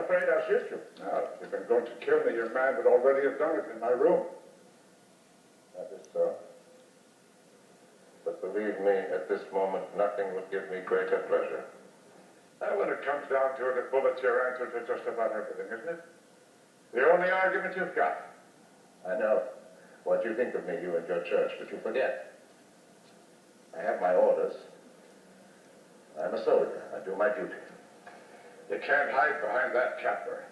afraid I'll shoot you. No, if you've been going to kill me, your man would already have done it in my room. That is so. But believe me, at this moment, nothing would give me greater pleasure. When it comes down to it, a bullet's your answer to just about everything, isn't it? The only argument you've got. I know what you think of me, you and your church, but you forget. I have my orders. I'm a soldier. I do my duty. You can't hide behind that, Capper.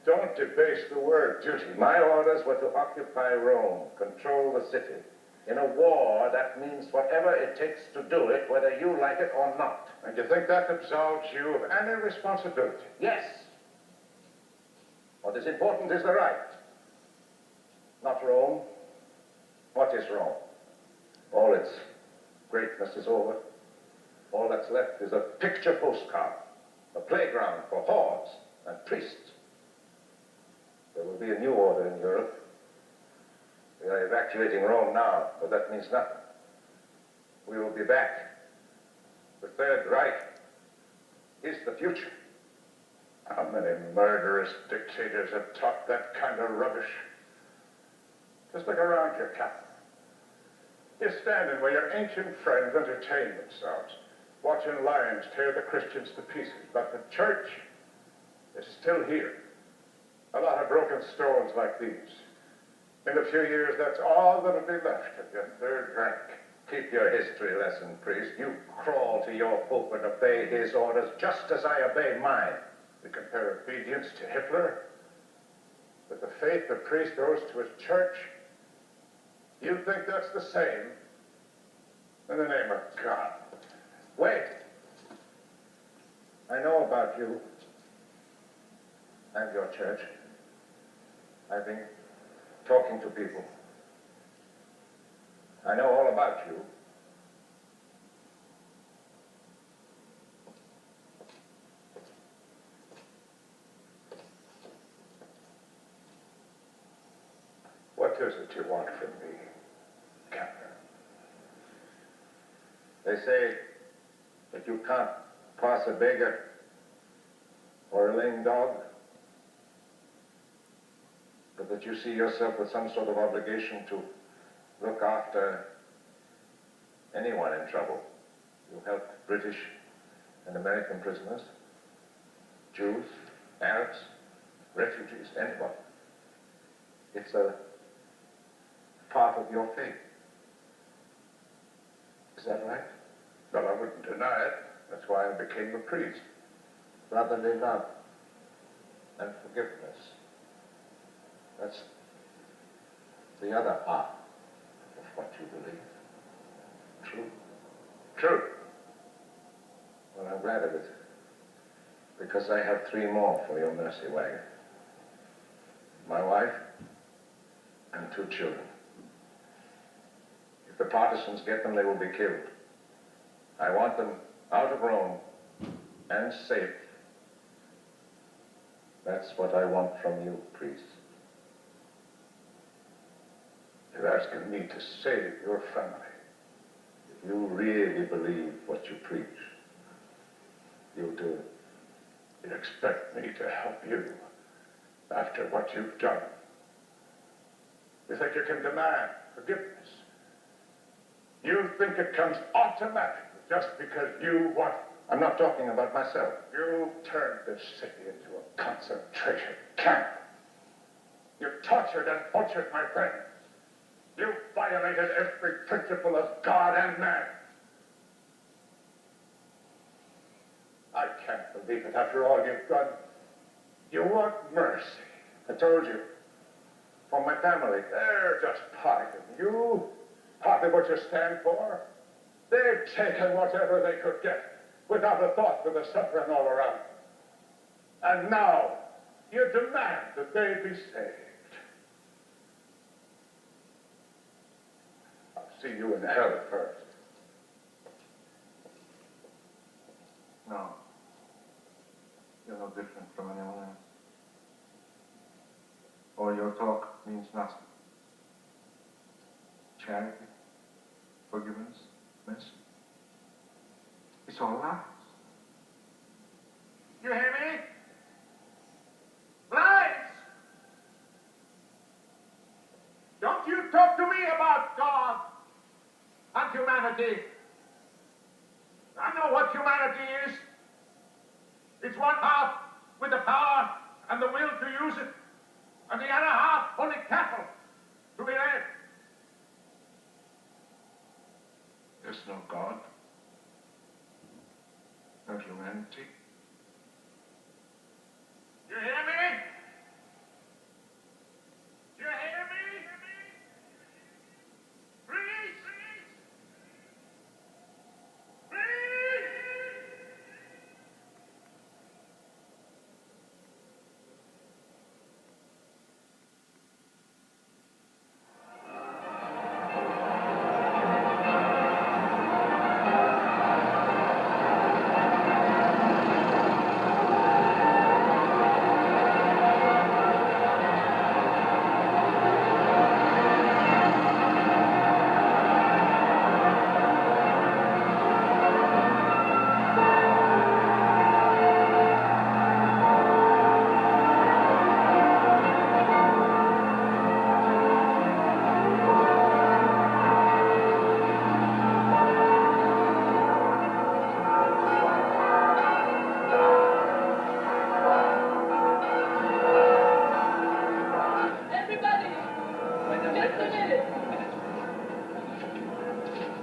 Don't debase the word duty. My orders were to occupy Rome, control the city. In a war, that means whatever it takes to do it, whether you like it or not. And you think that absolves you of any responsibility? Yes. What is important is the right. Not Rome. What is Rome? All its greatness is over. All that's left is a picture postcard, a playground for whores and priests. There will be a new order in Europe. We are evacuating Rome now, but that means nothing. We will be back. The Third Reich is the future. How many murderous dictators have taught that kind of rubbish? Just look around you, Captain. You're standing where your ancient friends entertain themselves, watching lions tear the Christians to pieces, but the church is still here. A lot of broken stones like these. In a few years, that's all that'll be left of your Third Reich. Keep your history lesson, priest. You crawl to your pope and obey his orders just as I obey mine. We compare obedience to Hitler with the faith the priest owes to his church. You think that's the same? In the name of God. Wait. I know about you and your church. I've been talking to people. I know all about you. What is it you want from me, Captain? They say that you can't pass a beggar or a lame dog, but that you see yourself with some sort of obligation to look after anyone in trouble. You help British and American prisoners, Jews, Arabs, refugees, anyone. It's a part of your faith. Is that right? Well, I wouldn't deny it. That's why I became a priest. Brotherly love and forgiveness. That's the other half of what you believe. True. True. Well, I'm glad of it. Because I have 3 more for your mercy wagon. My wife and 2 children. If the partisans get them, they will be killed. I want them out of Rome and safe. That's what I want from you, priest. You're asking me to save your family. If you really believe what you preach, you'll do it. You expect me to help you after what you've done. You think you can demand forgiveness. You think it comes automatically just because you want. I'm not talking about myself. You turned this city into a concentration camp. You tortured and butchered my friends. You violated every principle of God and man. I can't believe it after all you've done. You want mercy. I told you. For my family. They're just part of you. Part of what you stand for. They've taken whatever they could get without a thought for the suffering all around. And now you demand that they be saved. I'll see you in hell first. No. You're no different from anyone else. All your talk means nothing. Charity, forgiveness, mercy. It's all lies. You hear me? You talk to me about God and humanity. I know what humanity is. It's one half with the power and the will to use it, and the other half only cattle to be led. There's no God, no humanity. You hear me? You hear me? Please!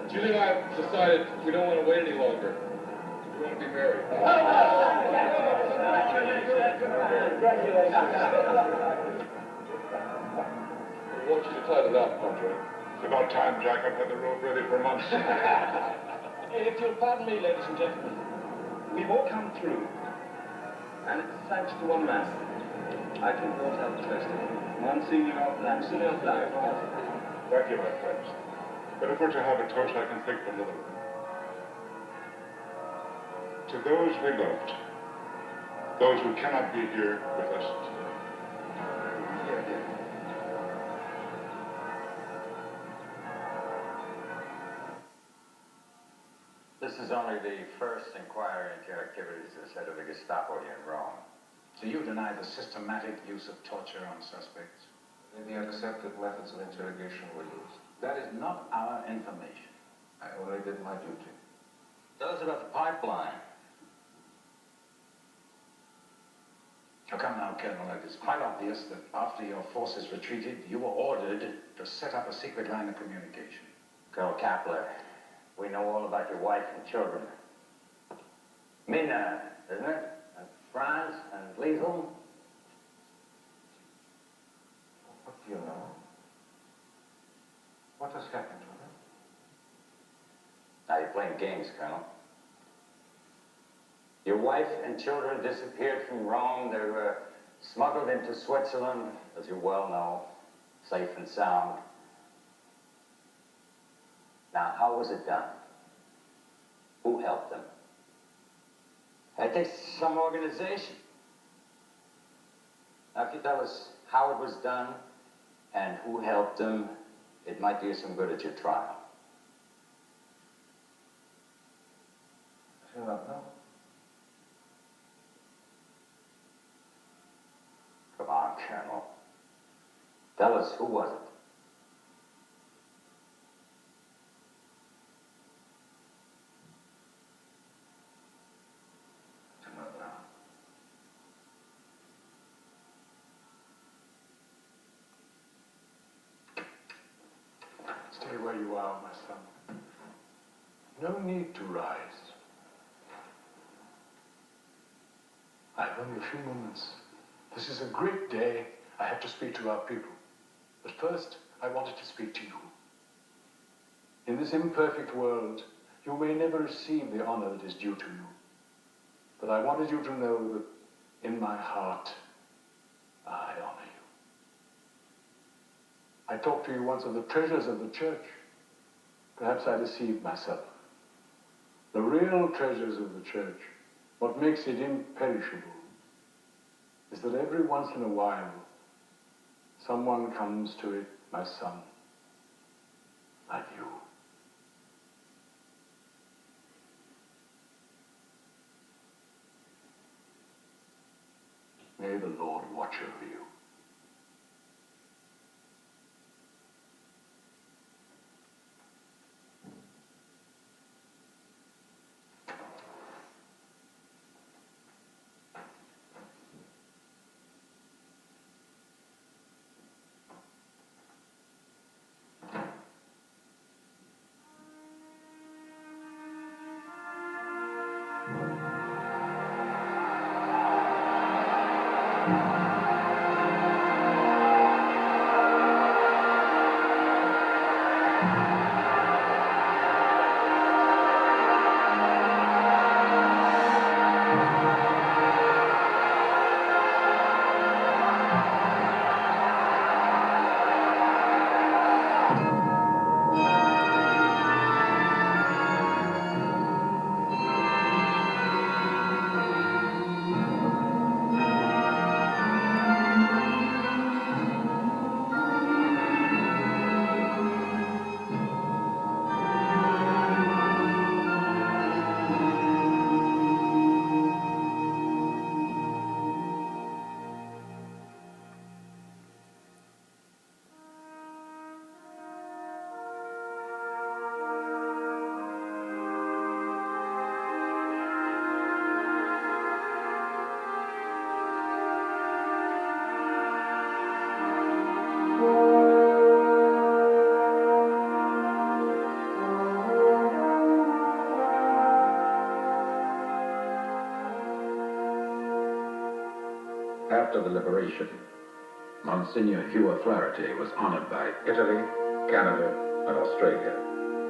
Julie and I have decided we don't want to wait any longer. We want to be married. We want you to tie the knot, Andre. It's about time, Jack. I've had the rope ready for months. If you'll pardon me, ladies and gentlemen, we've all come through. And it's thanks to one man. I can vote out first. Monsignor Fly. Thank you, my friends. But if we're to have a toast, I can think of another one. To those we loved, those who cannot be here with us today. This is only the first inquiry into your activities as head of the Gestapo here in Rome. So you deny the systematic use of torture on suspects? The accepted methods of interrogation were used. That is not our information. I only did my duty. Tell us about the pipeline. Oh, come now, Colonel. It is quite obvious that after your forces retreated, you were ordered to set up a secret line of communication. Colonel Kapler, we know all about your wife and children. Mina, isn't it? And Franz and Liesel. What do you know? What has happened to them? Now you're playing games, Colonel. Your wife and children disappeared from Rome. They were smuggled into Switzerland, as you well know, safe and sound. Now, how was it done? Who helped them? It takes some organization. Now, if you tell us how it was done and who helped them, it might do you some good at your trial. I do not know. Come on, Colonel. Tell us, who was it? I do not know. Stay where you are, my son. No need to rise. I have only a few moments. This is a great day. I have to speak to our people. But first, I wanted to speak to you. In this imperfect world, you may never receive the honor that is due to you. But I wanted you to know that in my heart, I honor you. I talked to you once of the treasures of the church. Perhaps I deceived myself. The real treasures of the church, what makes it imperishable, is that every once in a while, someone comes to it, my son, like you. May the Lord watch over you. after the liberation, Monsignor Hugh O'Flaherty was honored by Italy, Canada, and Australia,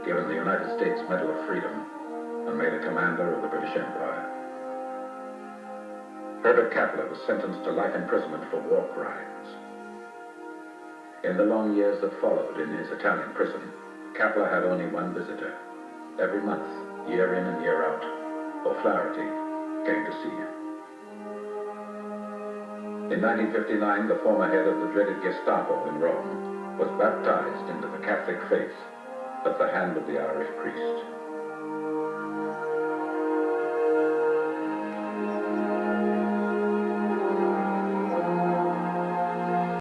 given the United States Medal of Freedom, and made a commander of the British Empire. Herbert Kapler was sentenced to life imprisonment for war crimes. In the long years that followed in his Italian prison, Kapler had only one visitor. Every month, year in and year out, O'Flaherty came to see him. In 1959, the former head of the dreaded Gestapo in Rome was baptized into the Catholic faith at the hand of the Irish priest.